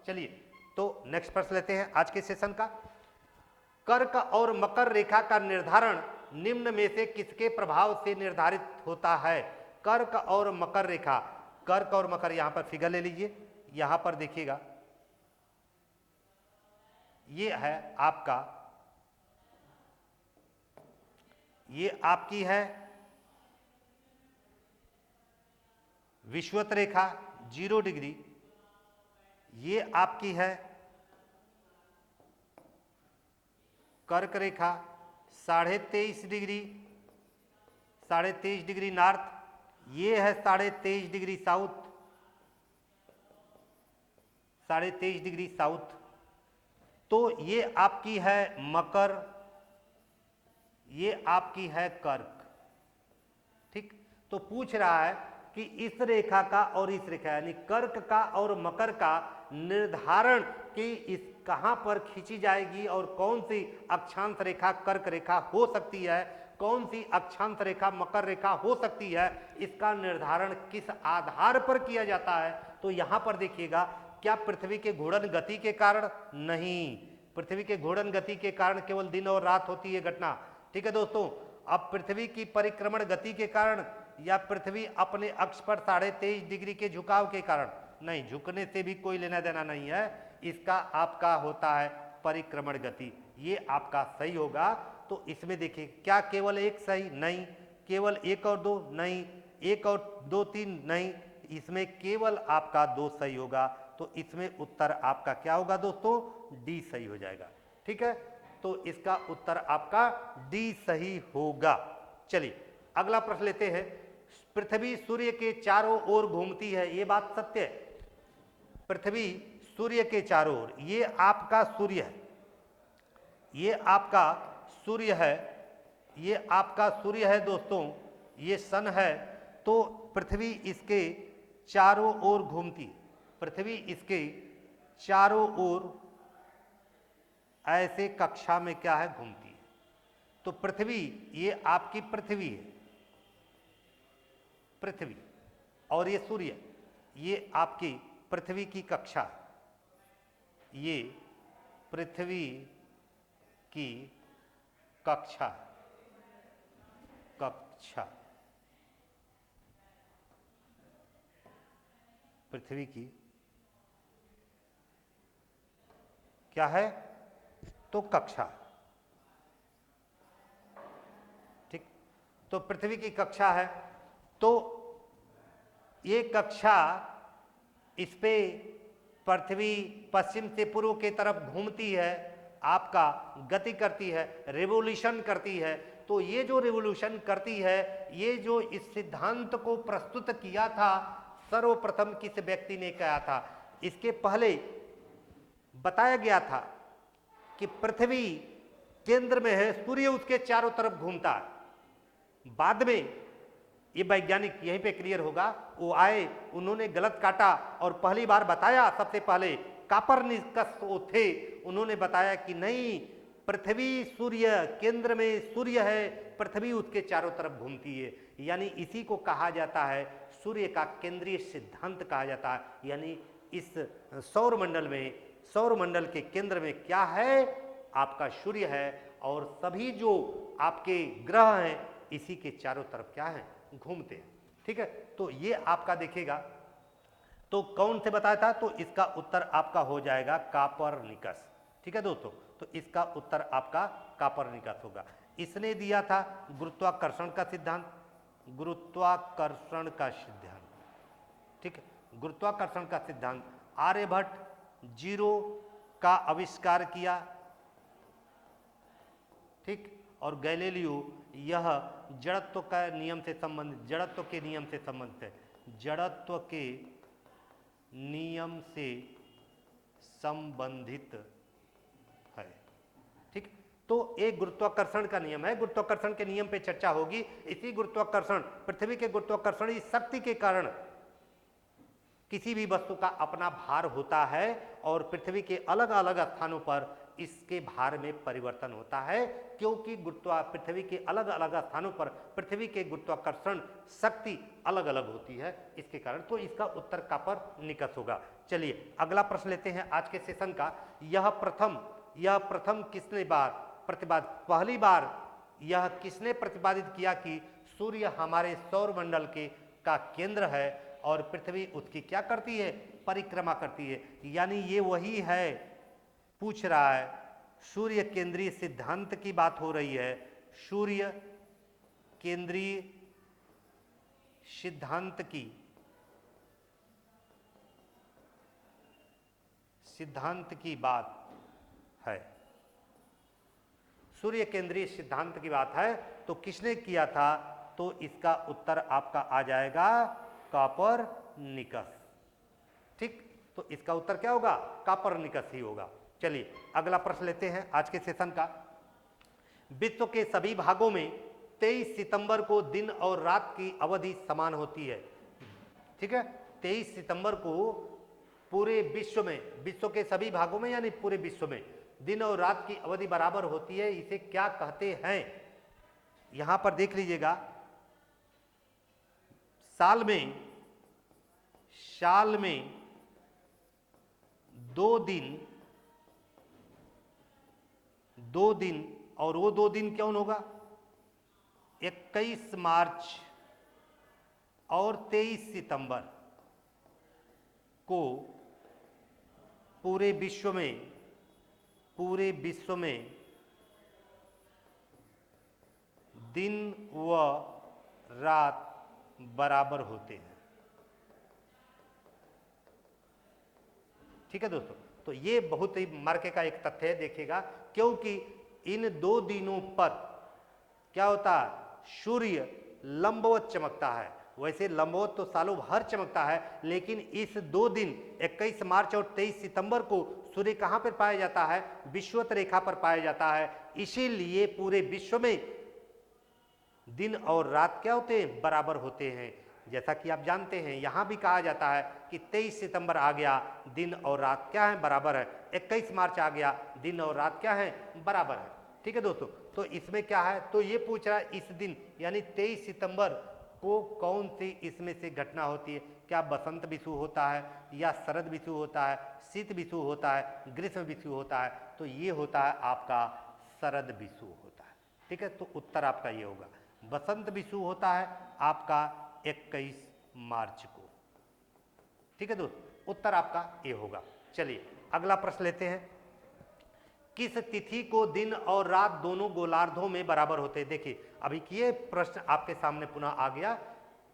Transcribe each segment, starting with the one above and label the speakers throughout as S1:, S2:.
S1: चलिए तो नेक्स्ट प्रश्न लेते हैं आज के सेशन का। कर्क और मकर रेखा का निर्धारण निम्न में से किसके प्रभाव से निर्धारित होता है? कर्क और मकर रेखा, कर्क और मकर, यहां पर फिगर ले लीजिए, यहां पर देखिएगा, ये है आपका, ये आपकी है विषुवत रेखा 0 डिग्री, ये आपकी है कर्क रेखा 23.5 डिग्री, 23.5 डिग्री नॉर्थ, ये है 23.5 डिग्री साउथ, 23.5 डिग्री साउथ। तो ये आपकी है मकर, ये आपकी है कर्क। ठीक, तो पूछ रहा है कि इस रेखा का और इस रेखा यानी कर्क का और मकर का निर्धारण कि इस कहां पर खींची जाएगी और कौन सी अक्षांश रेखा कर्क रेखा हो सकती है, कौन सी अक्षांश रेखा मकर रेखा हो सकती है, इसका निर्धारण किस आधार पर किया जाता है? तो यहां पर देखिएगा, क्या पृथ्वी के घूर्णन गति के कारण? नहीं, पृथ्वी के घूर्णन गति के कारण केवल दिन और रात होती है घटना। ठीक है दोस्तों, अब पृथ्वी की परिक्रमण गति के कारण या पृथ्वी अपने अक्ष पर 23.5 डिग्री के झुकाव के कारण? नहीं, झुकने से भी कोई लेना देना नहीं है, इसका आपका होता है परिक्रमण गति, ये आपका सही होगा। तो इसमें देखिए, क्या केवल एक सही? नहीं। केवल 1 और 2? नहीं। 1 और 2 3? नहीं। इसमें केवल आपका 2 सही होगा। तो इसमें उत्तर आपका क्या होगा दोस्तों? डी सही हो जाएगा। ठीक है, तो इसका उत्तर आपका डी सही होगा। चलिए अगला प्रश्न लेते हैं। पृथ्वी सूर्य के चारों ओर घूमती है, ये बात सत्य है? पृथ्वी सूर्य के चारों ओर, ये आपका सूर्य है, ये आपका सूर्य है, ये आपका सूर्य है दोस्तों, ये सन है। तो पृथ्वी इसके चारों ओर घूमती, पृथ्वी इसके चारों ओर ऐसे कक्षा में क्या है? घूमती है। तो पृथ्वी, ये आपकी पृथ्वी है, पृथ्वी, और ये सूर्य, ये आपकी पृथ्वी की कक्षा, ये पृथ्वी की कक्षा, कक्षा, पृथ्वी की क्या है? तो कक्षा। ठीक, तो पृथ्वी की कक्षा है। तो ये कक्षा, इस पे पृथ्वी पश्चिम से पूर्व की तरफ घूमती है, आपका गति करती है, रिवोल्यूशन करती है। तो ये जो रिवोल्यूशन करती है, ये जो इस सिद्धांत को प्रस्तुत किया था, सर्वप्रथम किस व्यक्ति ने कहा था? इसके पहले बताया गया था कि पृथ्वी केंद्र में है, सूर्य उसके चारों तरफ घूमता है। बाद में ये वैज्ञानिक, यहीं पे क्लियर होगा, वो आए, उन्होंने गलत काटा और पहली बार बताया, सबसे पहले कोपरनिकस वो थे, उन्होंने बताया कि नहीं, पृथ्वी सूर्य केंद्र में सूर्य है, पृथ्वी उसके चारों तरफ घूमती है। यानी इसी को कहा जाता है सूर्य का केंद्रीय सिद्धांत कहा जाता है। यानी इस सौरमंडल में, सौरमंडल के केंद्र में क्या है? आपका सूर्य है, और सभी जो आपके ग्रह हैं इसी के चारों तरफ क्या है? घूमते हैं। ठीक है, तो ये आपका देखिएगा, तो कौन से बताया था? तो इसका उत्तर आपका हो जाएगा कोपरनिकस। ठीक है दोस्तों, तो इसका उत्तर आपका कोपरनिकस होगा। इसने दिया था गुरुत्वाकर्षण का सिद्धांत, गुरुत्वाकर्षण का सिद्धांत। ठीक है, गुरुत्वाकर्षण का सिद्धांत आर्यभट्ट 0 का आविष्कार किया। ठीक, और गैलीलियो यह जड़त्व का नियम से संबंधित, जड़त्व के नियम से संबंधित है, जड़त्व के नियम से संबंधित है। ठीक, तो एक गुरुत्वाकर्षण का नियम है, गुरुत्वाकर्षण के नियम पे चर्चा होगी। इसी गुरुत्वाकर्षण, पृथ्वी के गुरुत्वाकर्षणी शक्ति के कारण किसी भी वस्तु का अपना भार होता है, और पृथ्वी के अलग अलग स्थानों पर इसके भार में परिवर्तन होता है, क्योंकि पृथ्वी के अलग अलग स्थानों पर पृथ्वी के गुरुत्वाकर्षण शक्ति अलग अलग होती है, इसके कारण। तो इसका उत्तर कोपरनिकस होगा। चलिए अगला प्रश्न लेते हैं आज के सेशन का। यह प्रथम किसने पहली बार यह किसने प्रतिपादित किया कि सूर्य हमारे सौरमंडल का केंद्र है और पृथ्वी उसकी क्या करती है, परिक्रमा करती है। यानी ये वही है, पूछ रहा है सूर्य केंद्रीय सिद्धांत की बात हो रही है। सूर्य केंद्रीय सिद्धांत की बात है। सूर्य केंद्रीय सिद्धांत की बात है तो किसने किया था, तो इसका उत्तर आपका आ जाएगा कॉपरनिकस। ठीक, तो इसका उत्तर क्या होगा, कॉपरनिकस ही होगा। चलिए अगला प्रश्न लेते हैं आज के सेशन का। विश्व के सभी भागों में 23 सितंबर को दिन और रात की अवधि समान होती है। ठीक है, 23 सितंबर को पूरे विश्व में, विश्व के सभी भागों में यानी पूरे विश्व में दिन और रात की अवधि बराबर होती है। इसे क्या कहते हैं, यहां पर देख लीजिएगा। साल में 2 दिन और वो 2 दिन कौन होगा, 21 मार्च और 23 सितंबर को पूरे विश्व में दिन व रात बराबर होते हैं। ठीक है दोस्तों, तो ये बहुत ही मार्के का एक तथ्य है, देखिएगा, क्योंकि इन 2 दिनों पर क्या होता है, सूर्य लंबवत चमकता है। वैसे लंबवत तो सालों भर चमकता है, लेकिन इस 2 दिन 21 मार्च और 23 सितंबर को सूर्य कहां पर पाया जाता है, विषुवत रेखा पर पाया जाता है। इसीलिए पूरे विश्व में दिन और रात क्या होते हैं, बराबर होते हैं। जैसा कि आप जानते हैं यहां भी कहा जाता है कि 23 सितंबर आ गया, दिन और रात क्या है, बराबर है। 21 मार्च आ गया, दिन और रात क्या है, बराबर है। ठीक है दोस्तों, तो इसमें क्या है, तो ये पूछ रहा है इस दिन यानी 23 सितंबर को कौन सी इसमें से घटना होती है। क्या बसंत विषु होता है, या शरद विषु होता है, शीत विषु होता है, ग्रीष्म विषु होता है, तो ये होता है आपका शरद विषु होता है। ठीक है, तो उत्तर आपका ये होगा, बसंत विषु होता है आपका 21 मार्च को। ठीक है दोस्त, उत्तर आपका ये होगा। चलिए अगला प्रश्न लेते हैं। किस तिथि को दिन और रात दोनों गोलार्धों में बराबर होते हैं। देखिए अभी ये प्रश्न आपके सामने पुनः आ गया।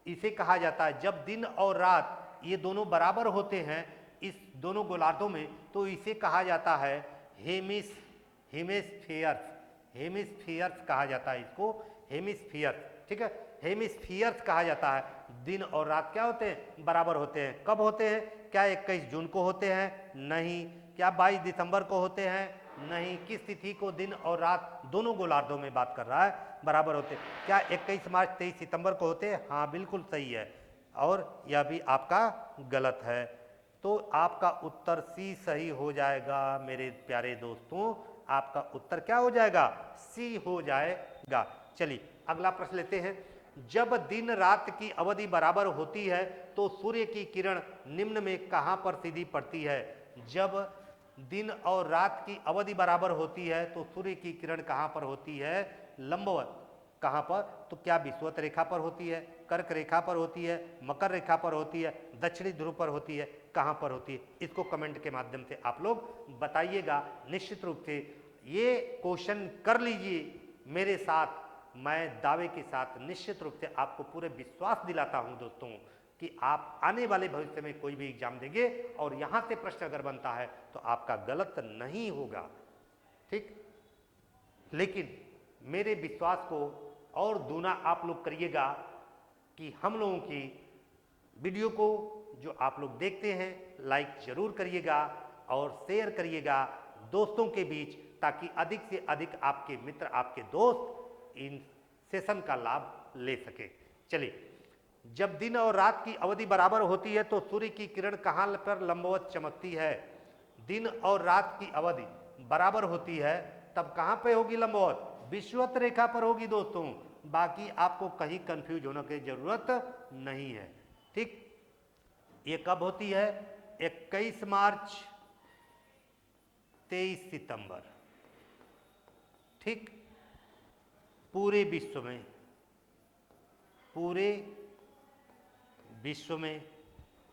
S1: इसे कहा जाता है जब दिन और रात ये दोनों बराबर होते हैं इस दोनों गोलार्धों में, तो इसे कहा जाता है हेमिस्फीयर्स कहा जाता है इसको, हेमिस्फीयर्स। ठीक है, हेमिस्फीयर्स कहा जाता है। दिन और रात क्या होते हैं, बराबर होते हैं। कब होते हैं, क्या 21 जून को होते हैं, नहीं। क्या 22 दिसंबर को होते हैं, नहीं। किस तिथि को दिन और रात दोनों गोलार्धों में बात कर रहा है, बराबर होते हैं। क्या 21 मार्च 23 सितंबर को होते हैं, हाँ बिल्कुल सही है, और यह भी आपका गलत है। तो आपका उत्तर सी सही हो जाएगा मेरे प्यारे दोस्तों, आपका उत्तर क्या हो जाएगा, सी हो जाएगा। चलिए अगला प्रश्न लेते हैं। जब दिन रात की अवधि बराबर होती है तो सूर्य की किरण निम्न में कहां पर सीधी पड़ती है। जब दिन और रात की अवधि बराबर होती है तो सूर्य की किरण कहां पर होती है, लंबवत। कहां पर, तो क्या विषुवत रेखा पर होती है, कर्क रेखा पर होती है, मकर रेखा पर होती है, दक्षिणी ध्रुव पर होती है, कहां पर होती है, इसको कमेंट के माध्यम से आप लोग बताइएगा। निश्चित रूप से ये क्वेश्चन कर लीजिए मेरे साथ, मैं दावे के साथ निश्चित रूप से आपको पूरे विश्वास दिलाता हूं दोस्तों कि आप आने वाले भविष्य में कोई भी एग्जाम देंगे और यहां से प्रश्न अगर बनता है तो आपका गलत नहीं होगा। ठीक, लेकिन मेरे विश्वास को और दूना आप लोग करिएगा कि हम लोगों की वीडियो को जो आप लोग देखते हैं लाइक जरूर करिएगा और शेयर करिएगा दोस्तों के बीच, ताकि अधिक से अधिक आपके मित्र, आपके दोस्त इन सेशन का लाभ ले सके। चलिए, जब दिन और रात की अवधि बराबर होती है तो सूर्य की किरण कहां पर लंबवत चमकती है। दिन और रात की अवधि बराबर होती है तब कहां पे होगी लंबवत, विषुवत रेखा पर होगी दोस्तों। बाकी आपको कहीं कंफ्यूज होने की जरूरत नहीं है। ठीक, ये कब होती है, 21 मार्च 23 सितंबर, ठीक, पूरे विश्व में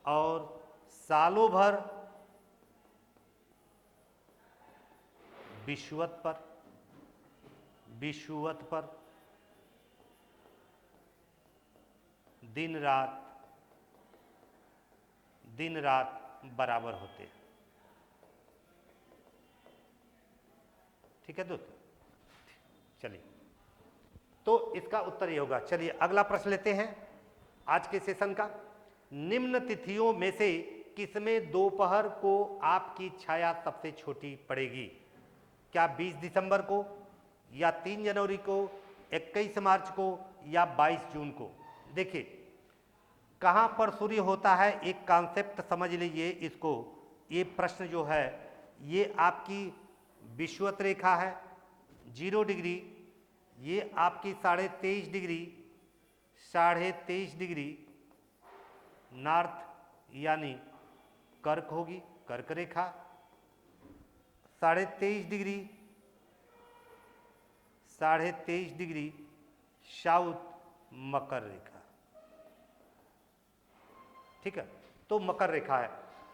S1: और सालों भर विषुवत पर दिन रात बराबर होते हैं। ठीक है दोस्तों, चलिए, तो इसका उत्तर ये होगा। चलिए अगला प्रश्न लेते हैं आज के सेशन का। निम्न तिथियों में से किसमें दोपहर को आपकी छाया सबसे छोटी पड़ेगी? क्या 20 दिसंबर को, या 3 जनवरी को, 21 मार्च को, या 22 जून को? देखिए कहां पर सूर्य होता है, एक कॉन्सेप्ट समझ लीजिए इसको। ये प्रश्न जो है ये आपकी विषुवत रेखा है 0 डिग्री, ये आपकी 23.5 डिग्री नॉर्थ यानी कर्क होगी, कर्क रेखा। 23.5 डिग्री साउथ मकर रेखा। ठीक है, तो मकर रेखा है।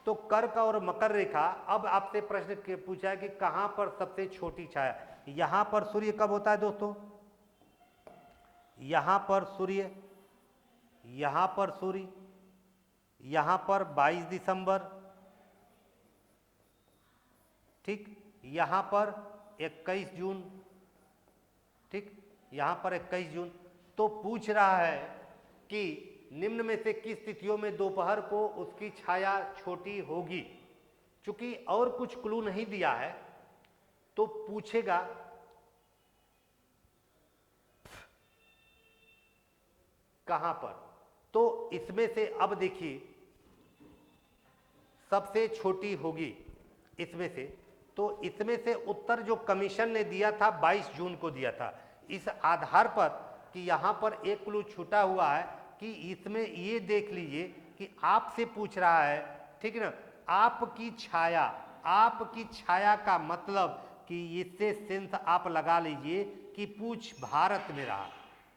S1: तो कर्क और मकर रेखा। अब आपसे प्रश्न पूछा है कि कहां पर सबसे छोटी छाया। यहां पर सूर्य कब होता है दोस्तों? यहां पर सूर्य यहां पर 22 दिसंबर, ठीक, यहां पर 21 जून, ठीक, यहां पर 21 जून। तो पूछ रहा है कि निम्न में से किस तिथियों में दोपहर को उसकी छाया छोटी होगी। चूंकि और कुछ क्लू नहीं दिया है तो पूछेगा कहां पर। तो इसमें से अब देखिए सबसे छोटी होगी इसमें से, तो इसमें से उत्तर जो कमीशन ने दिया था 22 जून को दिया था। इस आधार पर कि यहां पर एक क्लू छूटा हुआ है कि इसमें ये देख लीजिए कि आपसे पूछ रहा है, ठीक ना, आपकी छाया का मतलब कि इससे सेंस आप लगा लीजिए कि पूछ भारत में रहा।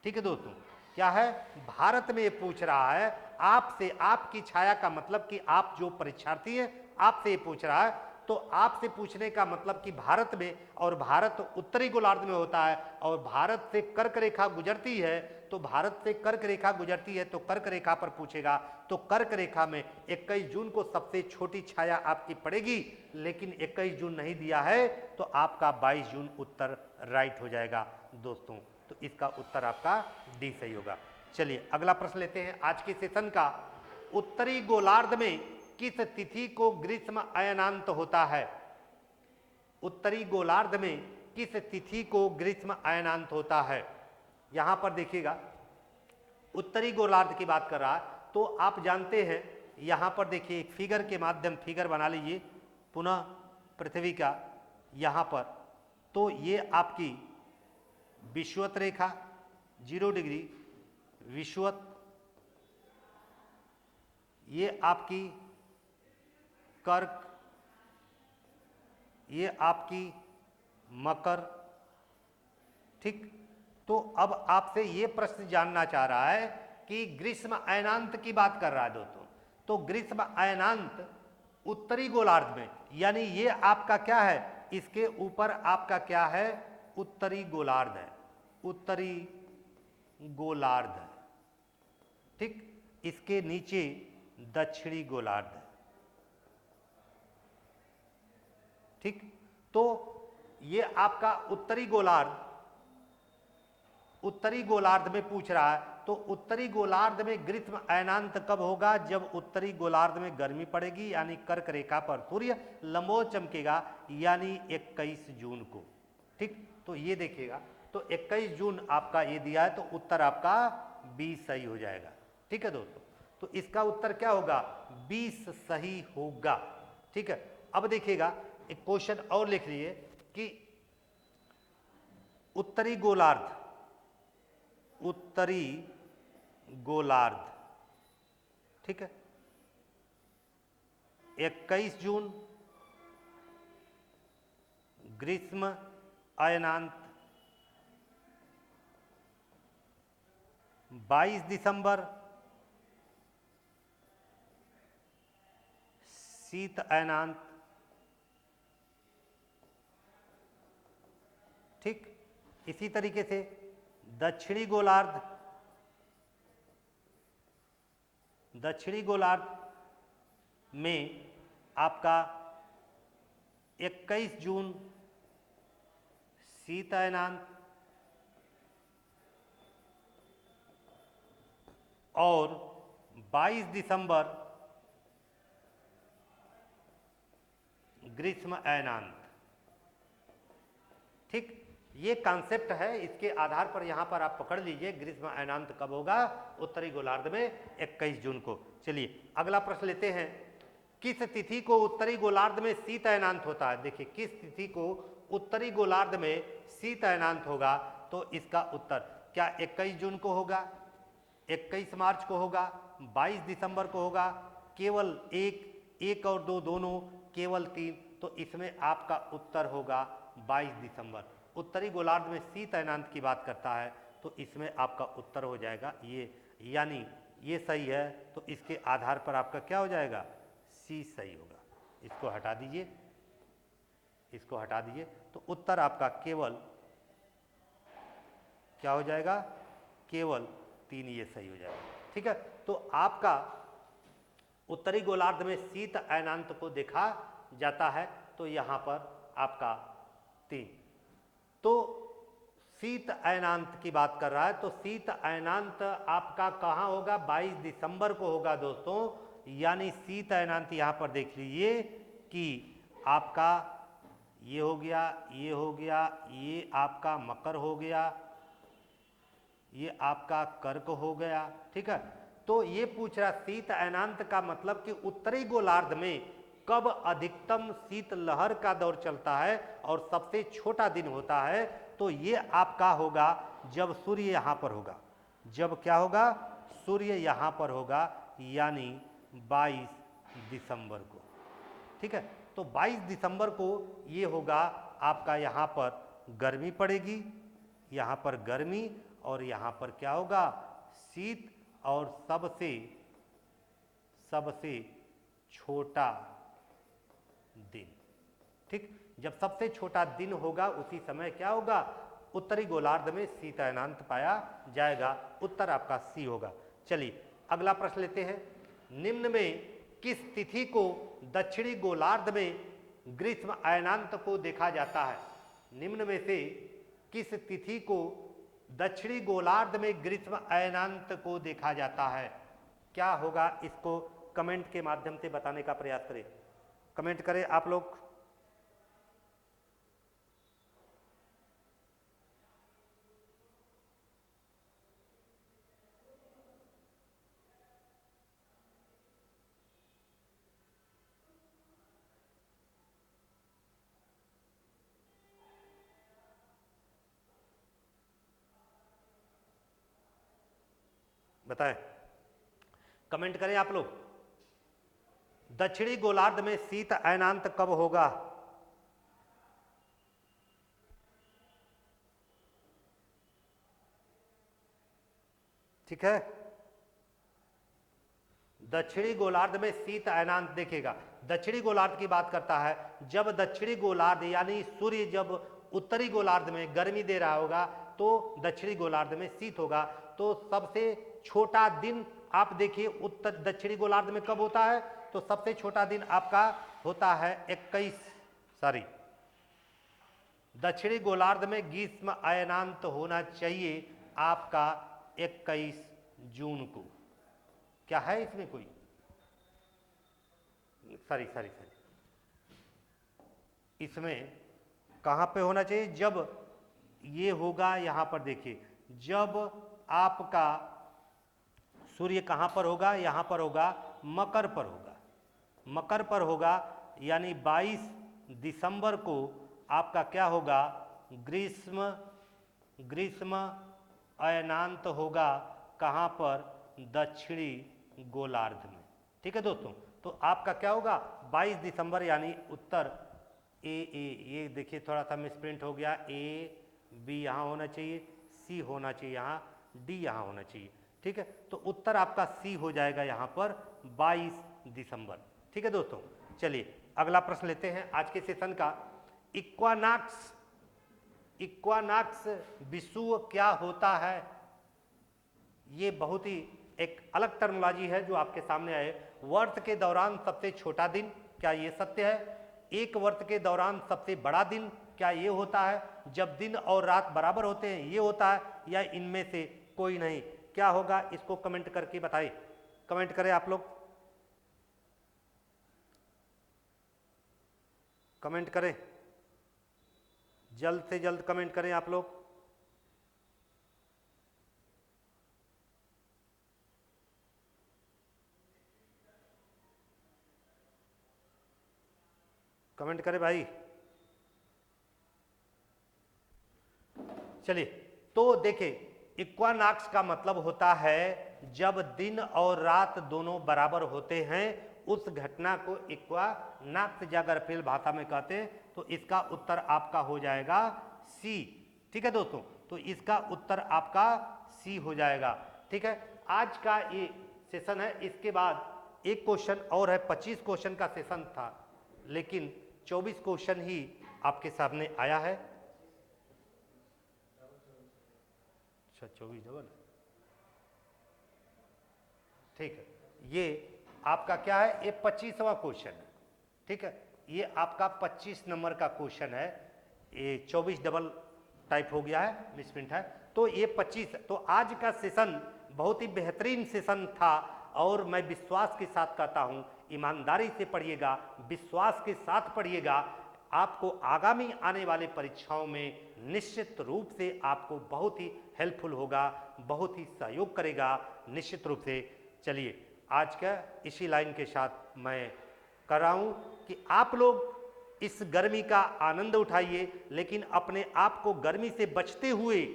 S1: ठीक है दोस्तों, क्या है, भारत में ये पूछ रहा है आपसे। आपकी छाया का मतलब कि आप जो परीक्षार्थी हैं आपसे ये पूछ रहा है। तो आपसे पूछने का मतलब कि भारत में, और भारत उत्तरी गोलार्ध में होता है, और भारत से कर्क रेखा गुजरती है, तो भारत से कर्क रेखा गुजरती है तो कर्क रेखा पर पूछेगा। तो कर्क रेखा में 21 जून को सबसे छोटी छाया आपकी पड़ेगी, लेकिन 21 जून नहीं दिया है तो आपका 22 जून उत्तर राइट हो जाएगा दोस्तों। तो इसका उत्तर आपका डी सही होगा। चलिए अगला प्रश्न लेते हैं आज के सेशन का। उत्तरी गोलार्ध में किस तिथि को ग्रीष्म अयनांत होता है? उत्तरी गोलार्ध में किस तिथि को ग्रीष्म अयनांत होता है? यहां पर देखिएगा उत्तरी गोलार्ध की बात कर रहा है, तो आप जानते हैं यहां पर देखिए एक फिगर के माध्यम, फिगर बना लीजिए पुनः पृथ्वी का यहां पर। तो ये आपकी विषुवत रेखा 0 डिग्री विषुवत, ये आपकी कर्क, ये आपकी मकर। ठीक, तो अब आपसे ये प्रश्न जानना चाह रहा है कि ग्रीष्म अयनांत की बात कर रहा है दोस्तों। तो ग्रीष्म अयनांत उत्तरी गोलार्ध में, यानी ये आपका क्या है, इसके ऊपर आपका क्या है, उत्तरी गोलार्ध है, उत्तरी गोलार्ध है। ठीक, इसके नीचे दक्षिणी गोलार्ध है। ठीक, तो ये आपका उत्तरी गोलार्ध में पूछ रहा है। तो उत्तरी गोलार्ध में ग्रीष्म अयनांत कब होगा? जब उत्तरी गोलार्ध में गर्मी पड़ेगी, यानी कर्क रेखा पर सूर्य लंबवत चमकेगा, यानी 21 जून को। ठीक, तो ये देखिएगा, तो 21 जून आपका ये दिया है, तो उत्तर आपका 20 सही हो जाएगा। ठीक है दोस्तों, तो इसका उत्तर क्या होगा, 20 सही होगा। ठीक है, अब देखिएगा एक क्वेश्चन और लिख लीजिए कि उत्तरी गोलार्ध, ठीक है, 21 जून ग्रीष्म अयनांत, 22 दिसंबर शीत अयनांत। ठीक, इसी तरीके से दक्षिणी गोलार्ध में आपका 21 जून शीत अयनांत और 22 दिसंबर ग्रीष्म अयनांत। ठीक, ये कॉन्सेप्ट है, इसके आधार पर यहां पर आप पकड़ लीजिए ग्रीष्म अयनांत कब होगा, उत्तरी गोलार्ध में 21 जून को। चलिए अगला प्रश्न लेते हैं, किस तिथि को उत्तरी गोलार्ध में शीत अयनांत होता है। देखिए किस तिथि को उत्तरी गोलार्ध में शीत अयनांत होगा, तो इसका उत्तर क्या 21 जून को होगा, 21 मार्च को होगा, 22 दिसंबर को होगा, केवल एक और दो दोनों, केवल 3, तो इसमें आपका उत्तर होगा 22 दिसंबर। उत्तरी गोलार्ध में शीत अयनांत की बात करता है, तो इसमें आपका उत्तर हो जाएगा ये, यानी ये सही है, तो इसके आधार पर आपका क्या हो जाएगा, सी सही होगा। इसको हटा दीजिए, इसको हटा दीजिए, तो उत्तर आपका केवल क्या हो जाएगा, केवल 3, ये सही हो जाएगा। ठीक है, तो आपका उत्तरी गोलार्ध में शीत अयनांत को देखा जाता है, तो यहां पर आपका 3। तो शीत अयनांत की बात कर रहा है, तो शीत अयनांत आपका कहां होगा, 22 दिसंबर को होगा दोस्तों। यानी शीत अयनांत यहां पर देख लीजिए कि आपका ये हो गया, ये हो गया, ये आपका मकर हो गया, ये आपका कर्क हो गया। ठीक है, तो ये पूछ रहा शीत अयनांत का मतलब कि उत्तरी गोलार्ध में कब अधिकतम शीत लहर का दौर चलता है और सबसे छोटा दिन होता है, तो ये आपका होगा जब सूर्य यहां पर होगा। जब क्या होगा, सूर्य यहां पर होगा, यानी 22 दिसंबर को। ठीक है, तो 22 दिसंबर को ये होगा आपका, यहां पर गर्मी पड़ेगी, यहां पर गर्मी, और यहां पर क्या होगा, शीत, और सबसे छोटा दिन। ठीक, जब सबसे छोटा दिन होगा उसी समय क्या होगा, उत्तरी गोलार्ध में शीत अयनांत पाया जाएगा। उत्तर आपका सी होगा। चलिए अगला प्रश्न लेते हैं, निम्न में किस तिथि को दक्षिणी गोलार्ध में ग्रीष्म अयनांत को देखा जाता है। निम्न में से किस तिथि को दक्षिणी गोलार्ध में ग्रीष्म अयनांत को देखा जाता है, क्या होगा, इसको कमेंट के माध्यम से बताने का प्रयास करें। कमेंट करें आप लोग। बताएं, कमेंट करें आप लोग। दक्षिणी गोलार्ध में शीत अयनांत कब होगा। ठीक है, दक्षिणी गोलार्ध में शीत अयनांत देखेगा। दक्षिणी गोलार्ध की बात करता है, जब दक्षिणी गोलार्ध यानी सूर्य जब उत्तरी गोलार्ध में गर्मी दे रहा होगा, तो दक्षिणी गोलार्ध में शीत होगा। तो सबसे छोटा दिन आप देखिए उत्तर दक्षिणी गोलार्ध में कब होता है, तो सबसे छोटा दिन आपका होता है 21 दक्षिणी गोलार्ध में ग्रीष्म अयनांत होना चाहिए आपका 21 जून को। क्या है इसमें कोई, सॉरी इसमें कहां पे होना चाहिए, जब ये होगा, यहां पर देखिए, जब आपका सूर्य कहां पर होगा, यहां पर होगा, मकर पर होगा, मकर पर होगा, यानी 22 दिसंबर को आपका क्या होगा, ग्रीष्म अयनांत होगा, कहां पर, दक्षिणी गोलार्ध में। ठीक है दोस्तों, तो आपका क्या होगा, 22 दिसंबर यानी उत्तर ये देखिए थोड़ा सा मिसप्रिंट हो गया, ए बी यहाँ होना चाहिए, सी होना चाहिए यहाँ, डी यहाँ होना चाहिए। ठीक है, तो उत्तर आपका सी हो जाएगा यहाँ पर 22 दिसंबर। ठीक है दोस्तों, चलिए अगला प्रश्न लेते हैं आज के सेशन का। इक्वानॉक्स विषुव क्या होता है? ये बहुत ही एक अलग टर्मिनोलॉजी है जो आपके सामने आए। वर्ष के दौरान सबसे छोटा दिन, क्या ये सत्य है? एक वर्ष के दौरान सबसे बड़ा दिन, क्या ये होता है? जब दिन और रात बराबर होते हैं, ये होता है? या इनमें से कोई नहीं? क्या होगा इसको कमेंट करके बताइए। कमेंट करें आप लोग, कमेंट करें, जल्द से जल्द कमेंट करें आप लोग। कमेंट करें भाई। चलिए, तो देखिए इक्वानॉक्स का मतलब होता है जब दिन और रात दोनों बराबर होते हैं, उस घटना को इक्वानॉक्स जागरफेल भाषा में कहते हैं। तो इसका उत्तर आपका हो जाएगा सी। ठीक है दोस्तों, तो इसका उत्तर आपका सी हो जाएगा। ठीक है, आज का ये सेशन है। इसके बाद एक क्वेश्चन और है, 25 क्वेश्चन का सेशन था लेकिन 24 क्वेश्चन ही आपके सामने आया है। अच्छा, 24 डबल, ठीक है। ये आपका क्या है? ये 25वां क्वेश्चन है। ठीक है, ये आपका 25 नंबर का क्वेश्चन है। ये 24 डबल टाइप हो गया है, मिसप्रिंट है। तो ये 25। तो आज का सेशन बहुत ही बेहतरीन सेशन था और मैं विश्वास के साथ कहता हूं, ईमानदारी से पढ़िएगा, विश्वास के साथ पढ़िएगा। आपको आगामी आने वाले परीक्षाओं में निश्चित रूप से आपको बहुत ही हेल्पफुल होगा, बहुत ही सहयोग करेगा निश्चित रूप से। चलिए, आज का इसी लाइन के साथ मैं कर रहा हूं कि आप लोग इस गर्मी का आनंद उठाइए, लेकिन अपने आप को गर्मी से बचते हुए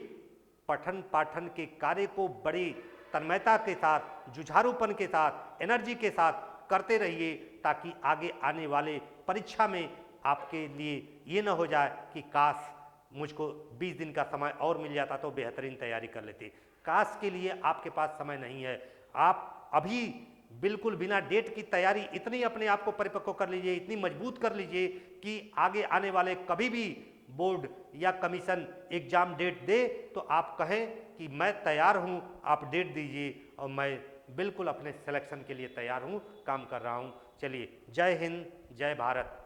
S1: पठन पाठन के कार्य को बड़ी तन्मयता के साथ, जुझारूपन के साथ, एनर्जी के साथ करते रहिए, ताकि आगे आने वाले परीक्षा में आपके लिए ये न हो जाए कि काश मुझको 20 दिन का समय और मिल जाता तो बेहतरीन तैयारी कर लेते। काश के लिए आपके पास समय नहीं है। आप अभी बिल्कुल बिना डेट की तैयारी इतनी अपने आप को परिपक्व कर लीजिए, इतनी मजबूत कर लीजिए कि आगे आने वाले कभी भी बोर्ड या कमीशन एग्जाम डेट दे तो आप कहें कि मैं तैयार हूं, आप डेट दीजिए और मैं बिल्कुल अपने सिलेक्शन के लिए तैयार हूं, काम कर रहा हूं। चलिए, जय हिंद, जय भारत।